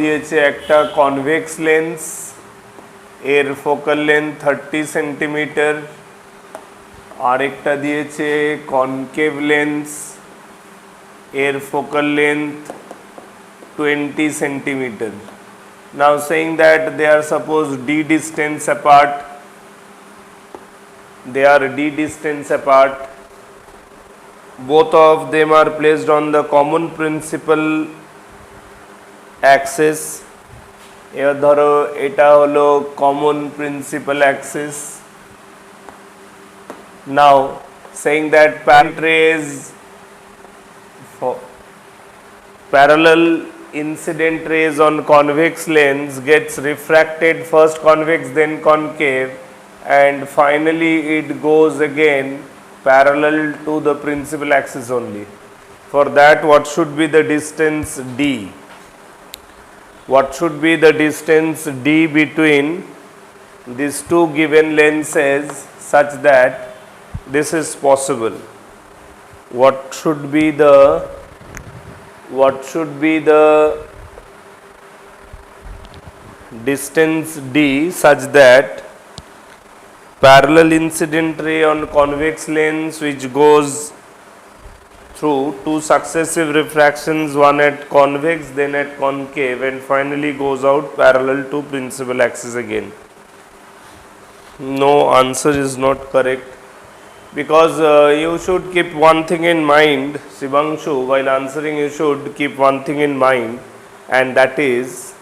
দিয়েছে একটা convex lens, এর ফোকাল লেন্থ 30 সেন্টিমিটার, আরেকটা দিয়েছে কনকেভ লেন্স, এর focal length 20 centimeter. Now saying that they are suppose d distance apart, they are d distance apart, both of them are placed on the common principal axis. এবার ধরো এটা হলো common principal axis. Now saying that parallel incident rays on convex lens gets refracted, first convex then concave, and finally it goes again parallel to the principal axis only. For that, what should be the distance d? What should be the distance d between these two given lenses such that this is possible? What should be the distance d such that parallel incident ray on convex lens which goes through two successive refractions, one at convex then at concave, and finally goes out parallel to principal axis again? No, answer is not correct, because you should keep one thing in mind, Shivangshu, while answering you should keep one thing in mind, and that is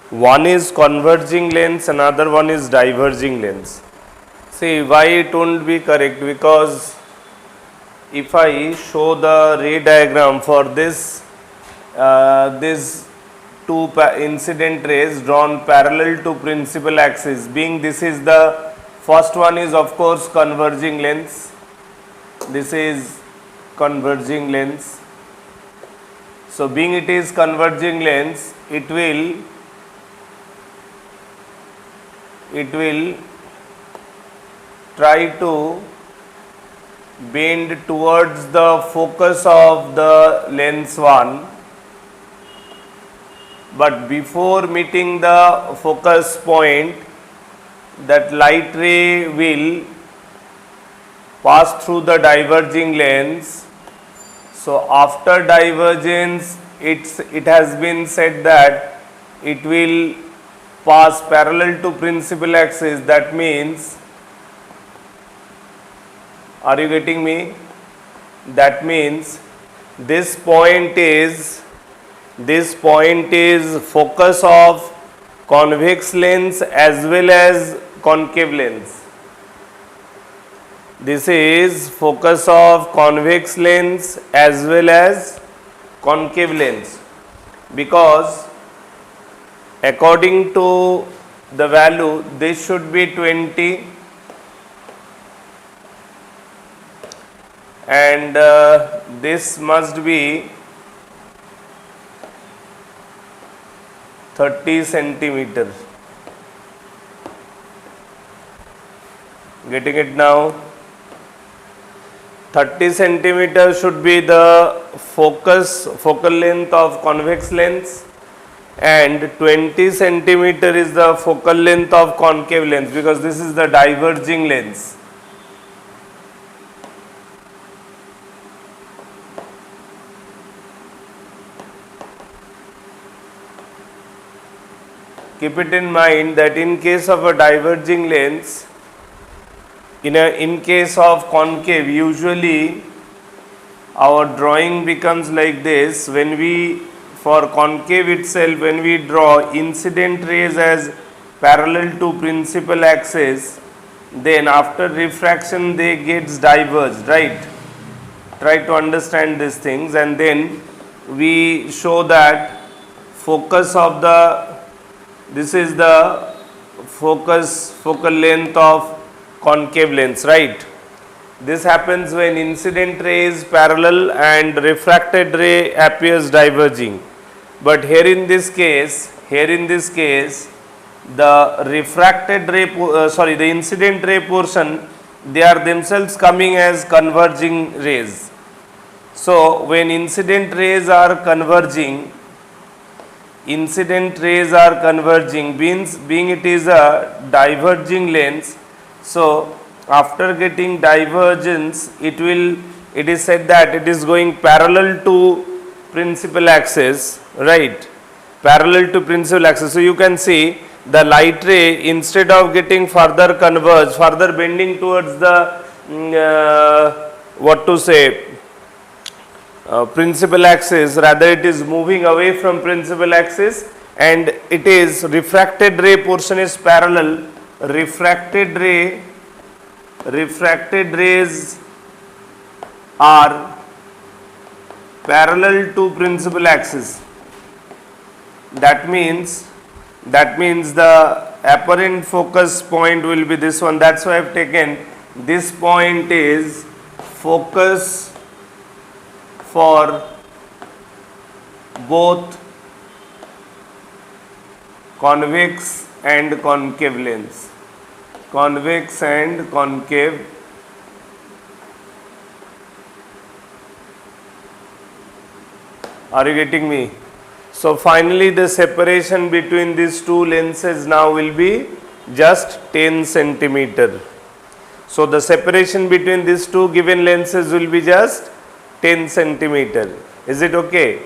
one is converging lens, another one is diverging lens. See why it won't be correct, because if I show the ray diagram for this two incident rays drawn parallel to principal axis, being this is the first one is of course converging lens, this is converging lens. So being it is converging lens, it will try to bend towards the focus of the lens 1, but before meeting the focus point, that light ray will pass through the diverging lens. So after divergence, it has been said that it will pass parallel to principal axis. That means, are you getting me? That means this point is focus of convex lens as well as concave lens. This is focus of convex lens as well as concave lens, because according to the value this should be 20 and this must be 30 centimeter. Getting it now? 30 centimeter should be the focal length of convex lens, and 20 centimeter is the focal length of concave lens, because this is the diverging lens. Keep it in mind that in case of a diverging lens, in case of concave, usually our drawing becomes like this. When we, for concave itself, when we draw incident rays as parallel to principal axis, then after refraction they gets diverged, right? Try to understand these things, and then we show that focus of the, this is the focal length of concave lens, right? This happens when incident ray is parallel and refracted ray appears diverging. But here in this case, the refracted ray, the incident ray portion, they are themselves coming as converging rays. So when incident rays are converging, incident rays are converging, means being it is a diverging lens. So after getting divergence, it is said that it is going parallel to principal axis, right? Parallel to principal axis. So you can see the light ray, instead of getting further converge, further bending towards the what to say, principal axis, rather it is moving away from principal axis, and it is refracted ray portion is parallel. Refracted rays are parallel to principal axis. That means the apparent focus point will be this one. That's why I have taken this point is focus for both convex and concave lens. Convex and concave. Are you getting me? So finally the separation between these two lenses now will be just 10 centimeter. So the separation between these two given lenses will be just 10 centimeter. Is it okay?